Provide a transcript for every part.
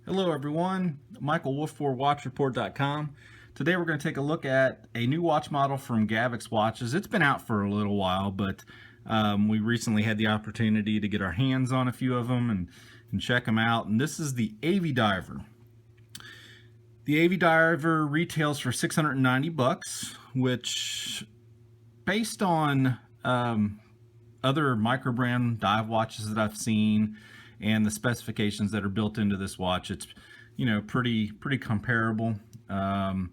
Hello everyone, Michael Wolfe for WatchReport.com. Today we're going to take a look at a new watch model from Gavox Watches. It's been out for a little while, but we recently had the opportunity to get our hands on a few of them and check them out. And this is the Avidiver. The Avidiver retails for $690, which, based on other micro-brand dive watches that I've seen and the specifications that are built into this watch, it's pretty comparable and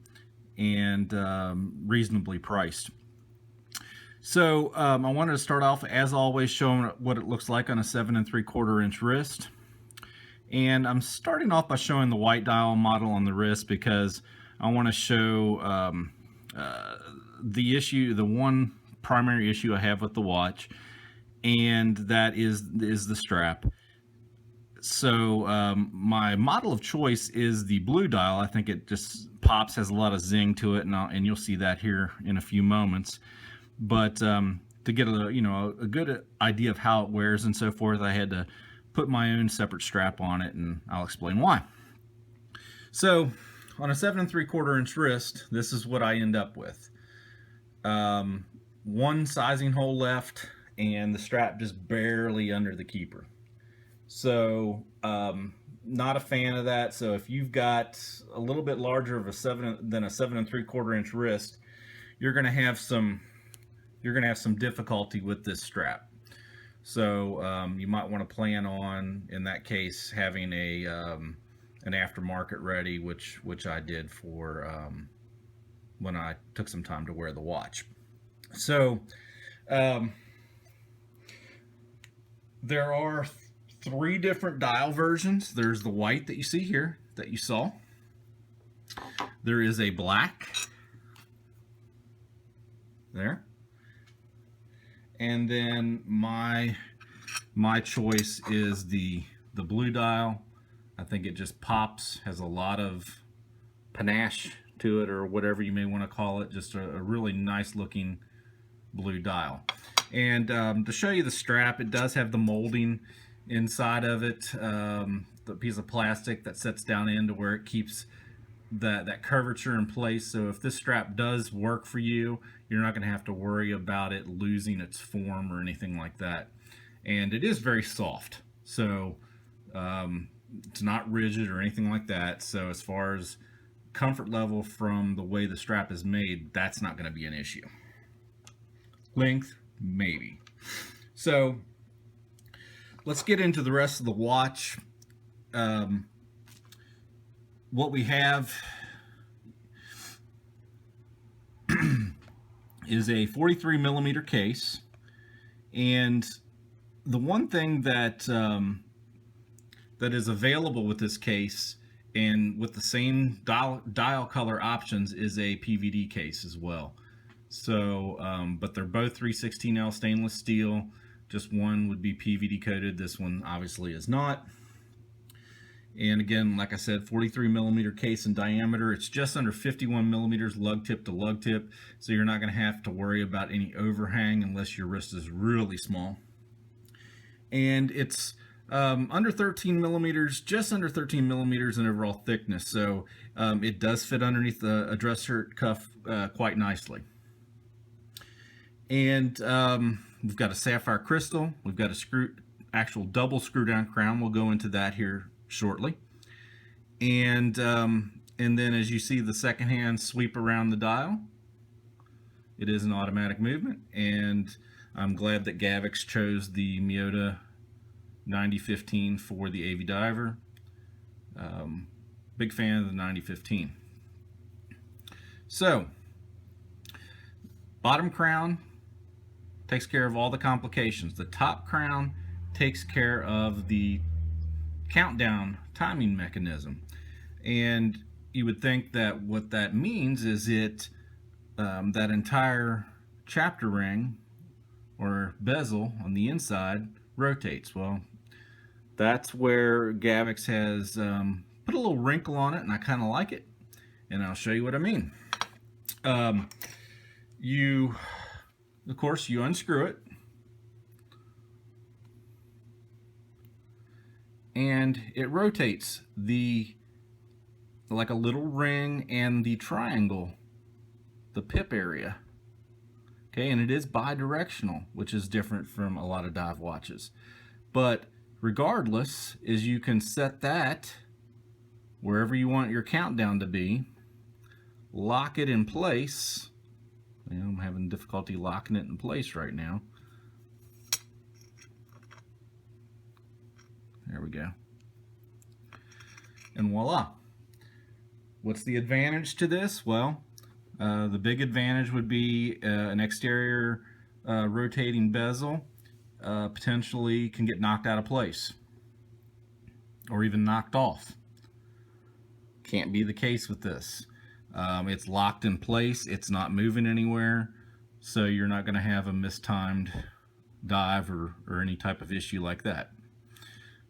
reasonably priced. So I wanted to start off, as always, showing what it looks like on a 7 3/4 inch wrist. And I'm starting off by showing the white dial model on the wrist because I want to show the one primary issue I have with the watch, and that is the strap. So my model of choice is the blue dial. I think it just pops, has a lot of zing to it, and you'll see that here in a few moments. But to get a good idea of how it wears and so forth, I had to put my own separate strap on it, and I'll explain why. So on a 7 3/4 inch wrist, this is what I end up with. One sizing hole left, and the strap just barely under the keeper. So not a fan of that. So if you've got a little bit larger of a 7 3/4 inch wrist, you're going to have some difficulty with this strap. So you might want to plan on, in that case, having an aftermarket ready, which I did for when I took some time to wear the watch. So there are 3 different dial versions. There's the white that you see here, that you saw. There is a black there, and then my choice is the blue dial. I think it just pops, has a lot of panache to it, or whatever you may want to call it. Just a really nice looking blue dial. And to show you the strap, it does have the molding inside of it, the piece of plastic that sets down into where it keeps that curvature in place. So if this strap does work for you, you're not going to have to worry about it losing its form or anything like that. And it is very soft, so it's not rigid or anything like that. So as far as comfort level from the way the strap is made, that's not going to be an issue. Length, maybe. So let's get into the rest of the watch. What we have is a 43 millimeter case, and the one thing that is available with this case, and with the same dial color options, is a PVD case as well. So but they're both 316L stainless steel. Just one would be PVD coated. This one obviously is not. And again, like I said, 43 millimeter case in diameter. It's just under 51 millimeters lug tip to lug tip, so you're not going to have to worry about any overhang unless your wrist is really small. And it's under 13 millimeters, just under 13 millimeters in overall thickness, so it does fit underneath a dress shirt cuff quite nicely. And we've got a sapphire crystal. We've got a actual double screw down crown. We'll go into that here shortly. And then, as you see, the second hand sweep around the dial. It is an automatic movement, and I'm glad that Gavox chose the Miyota 9015 for the Avidiver. Big fan of the 9015. So, bottom crown takes care of all the complications. The top crown takes care of the countdown timing mechanism. And you would think that what that means is that entire chapter ring or bezel on the inside rotates. Well, that's where Gavox has put a little wrinkle on it, and I kind of like it, and I'll show you what I mean. Of course, you unscrew it, and it rotates the, like a little ring and the triangle, the pip area. Okay, and it is bi-directional, which is different from a lot of dive watches. But regardless, is you can set that wherever you want your countdown to be, lock it in place. I'm having difficulty locking it in place right now. There we go. And voila. What's the advantage to this? Well, the big advantage would be an exterior rotating bezel potentially can get knocked out of place or even knocked off. Can't be the case with this. It's locked in place, it's not moving anywhere, so you're not going to have a mistimed dive or any type of issue like that.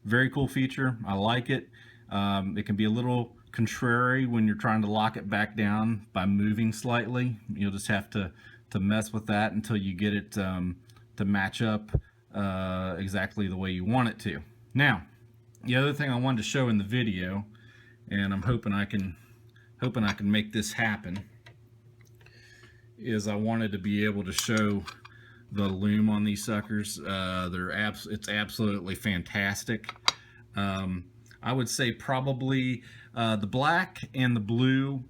Very cool feature. I like it. It can be a little contrary when you're trying to lock it back down by moving slightly. You'll just have to mess with that until you get it to match up exactly the way you want it to. Now, the other thing I wanted to show in the video, and I'm hoping I can make this happen, is I wanted to be able to show the lume on these suckers. It's absolutely fantastic. I would say probably the black and the blue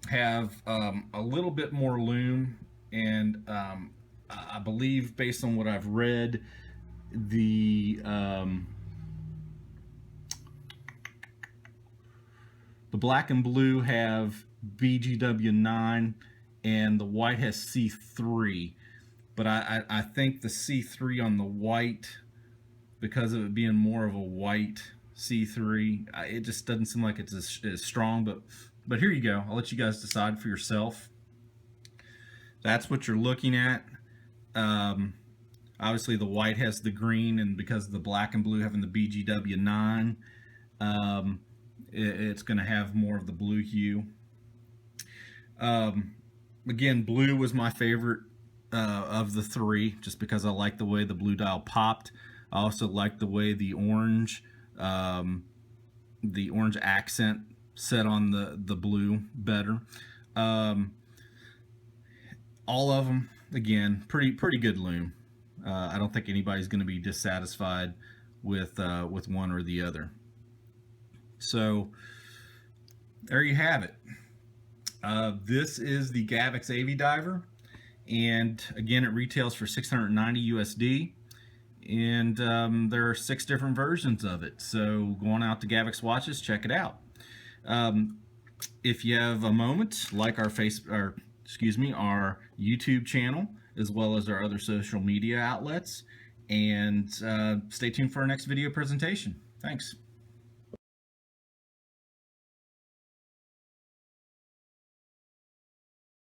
have a little bit more lume, and I believe, based on what I've read, the black and blue have BGW9 and the white has C3, but I think the C3 on the white, because of it being more of a white C3, it just doesn't seem like it's as strong, but here you go. I'll let you guys decide for yourself. That's what you're looking at. Obviously the white has the green, and because of the black and blue having the BGW9, it's going to have more of the blue hue. Again, blue was my favorite of the three, just because I like the way the blue dial popped. I also like the way the orange accent set on the blue better. All of them, again, pretty good lume. I don't think anybody's going to be dissatisfied with one or the other. So there you have it. This is the Gavox Avidiver, and again, it retails for $690 USD. And there are 6 different versions of it. So go on out to Gavox Watches, check it out. If you have a moment, like our our YouTube channel, as well as our other social media outlets, and stay tuned for our next video presentation. Thanks.